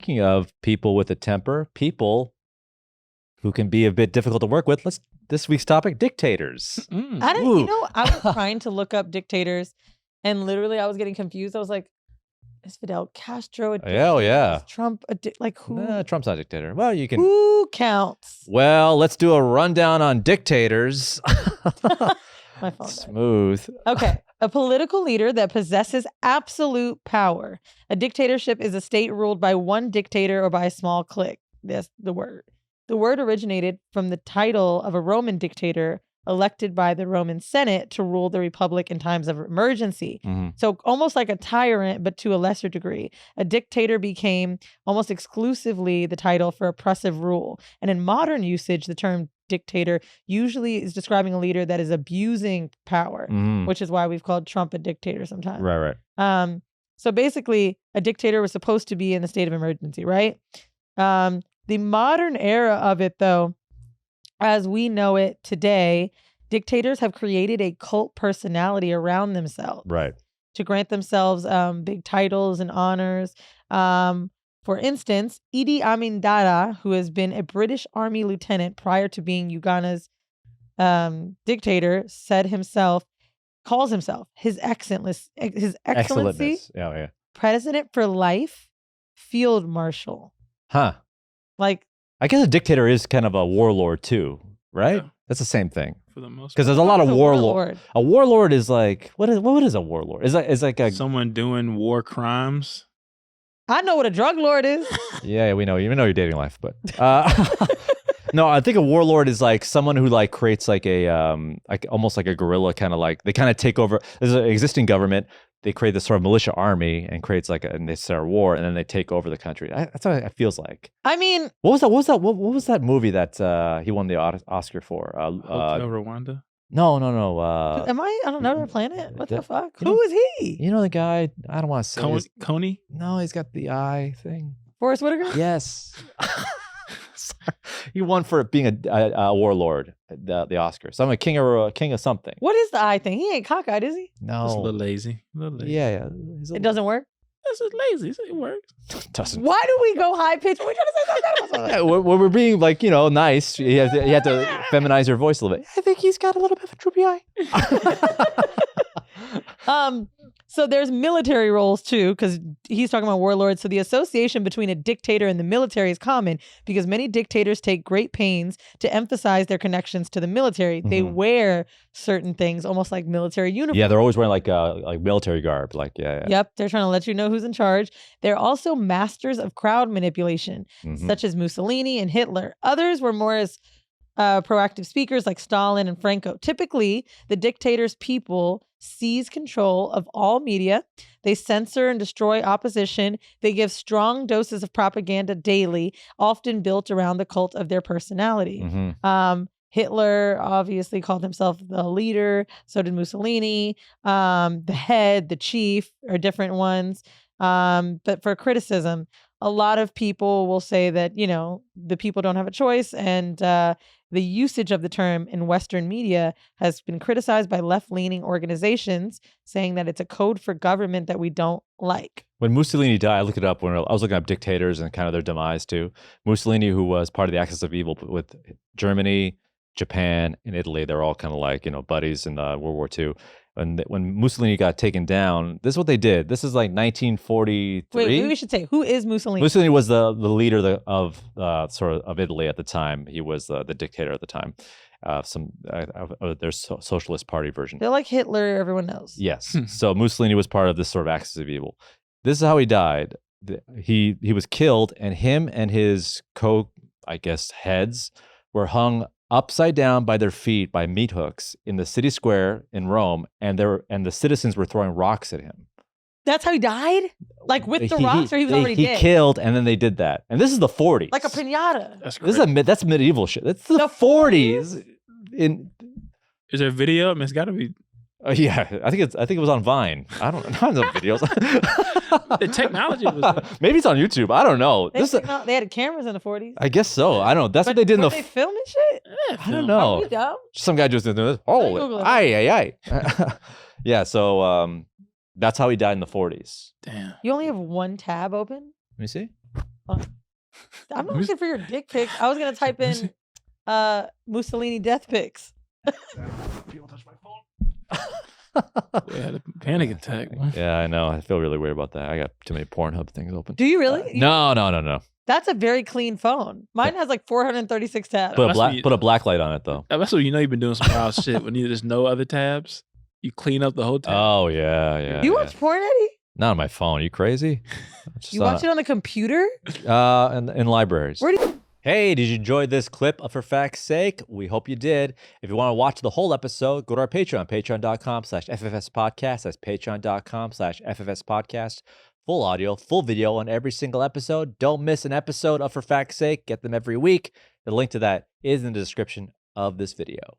speaking of people with a temper, people who can be a bit difficult to work with, this week's topic, dictators. I didn't, I was trying to look up dictators and literally I was getting confused. I was like, is Fidel Castro a dictator? Oh, yeah. Is Trump like who? Trump's not a dictator. Well, you can. Who counts? Well, let's do a rundown on dictators. My phone died. Smooth. Okay. A political leader that possesses absolute power. A dictatorship is a state ruled by one dictator or by a small clique. That's the word. The word originated from the title of a Roman dictator elected by the Roman Senate to rule the republic in times of emergency. Mm-hmm. So almost like a tyrant, but to a lesser degree. A dictator became almost exclusively the title for oppressive rule. And in modern usage, the term dictator usually is describing a leader that is abusing power, which is why we've called Trump a dictator sometimes. Right. So basically, a dictator was supposed to be in a state of emergency, right? The modern era of it, though, as we know it today, dictators have created a cult personality around themselves. Right. To grant themselves big titles and honors. For instance, Idi Amin Dada, who has been a British Army lieutenant prior to being Uganda's dictator, calls himself His Excellency, President for Life, Field Marshal. Huh. Like, I guess a dictator is kind of a warlord too, right? Yeah. That's the same thing. For the most Because part. there's a lot of warlord. A warlord is like what is a warlord? Is like a someone doing war crimes. I know what a drug lord is. Yeah, we know. You know your dating life, but no, I think a warlord is like someone who like creates like a almost like a guerrilla kind of like they kind of take over. There's an existing government. They create this sort of militia army and creates like and they start a war and then they take over the country. That's what it feels like. I mean, what was that movie that he won the Oscar for? Hotel Rwanda. No. am I on another planet? What the fuck? You know, Who is he? You know the guy? I don't want to say. Coney? No, he's got the eye thing. Forrest Whitaker? Yes. He won for being a warlord, the Oscar. So I'm a king of something. What is the eye thing? He ain't cockeyed, is he? No. It's a little lazy. Yeah. It doesn't work? It's just lazy. It works. Doesn't. Why do we go high pitch? We're trying to say something. Yeah, when we're being like, nice, you have to feminize your voice a little bit. I think he's got a little bit of a droopy eye. So there's military roles too, because he's talking about warlords. So the association between a dictator and the military is common because many dictators take great pains to emphasize their connections to the military. They wear certain things, almost like military uniforms. Yeah, they're always wearing like military garb. Like, yeah. Yep, they're trying to let you know who's in charge. They're also masters of crowd manipulation, such as Mussolini and Hitler. Others were more as proactive speakers like Stalin and Franco. Typically, the dictator's people seize control of all media. They censor and destroy opposition. They give strong doses of propaganda daily, often built around the cult of their personality. Hitler obviously called himself the leader. So did Mussolini. The head, the chief are different ones. But for criticism, a lot of people will say that, the people don't have a choice. And the usage of the term in Western media has been criticized by left-leaning organizations, saying that it's a code for government that we don't like. When Mussolini died, I looked it up when I was looking up dictators and kind of their demise too. Mussolini, who was part of the Axis of Evil with Germany, Japan, and Italy, they're all kind of like, buddies in World War II. And when Mussolini got taken down, this is what they did. This is like 1943. Wait, maybe we should say, who is Mussolini? Mussolini was the leader of Italy at the time. He was the dictator at the time. Their socialist party version. They're like Hitler, everyone knows. Yes. So Mussolini was part of this sort of axis of evil. This is how he died. He was killed, and him and his heads were hung upside down by their feet by meat hooks in the city square in Rome, and the citizens were throwing rocks at him. That's how he died? Like with the rocks, or he was already dead? He killed, and then they did that. And this is the 40s. Like a piñata. That's medieval shit. That's the 40s. Is there a video? I mean, it's got to be. Yeah, I think it was on Vine. I don't know. Not on videos. The technology was. Maybe it's on YouTube. I don't know. They had cameras in the 40s. I guess so. I don't know. That's what they did in the. They filming shit? Yeah, I don't know. Are we dumb? Some guy just did this. Oh, aye. Yeah. So that's how he died in the 40s. Damn. You only have one tab open? Let me see. I'm not looking for your dick pics. I was gonna type in Mussolini death pics. People touch my phone. We had a panic attack. Man. Yeah, I know. I feel really weird about that. I got too many Pornhub things open. Do you really? No. That's a very clean phone. Mine has like 436 tabs. Put a black light on it though. That's what you know you've been doing some wild shit when there's no other tabs. You clean up the whole tab. Oh yeah. You watch porn, Eddie? Not on my phone. Are you crazy? You watch it on the computer? In libraries. Where do you? Hey, did you enjoy this clip of For Fact's Sake? We hope you did. If you want to watch the whole episode, go to our Patreon, patreon.com/FFSpodcast. That's patreon.com/FFSpodcast. Full audio, full video on every single episode. Don't miss an episode of For Fact's Sake. Get them every week. The link to that is in the description of this video.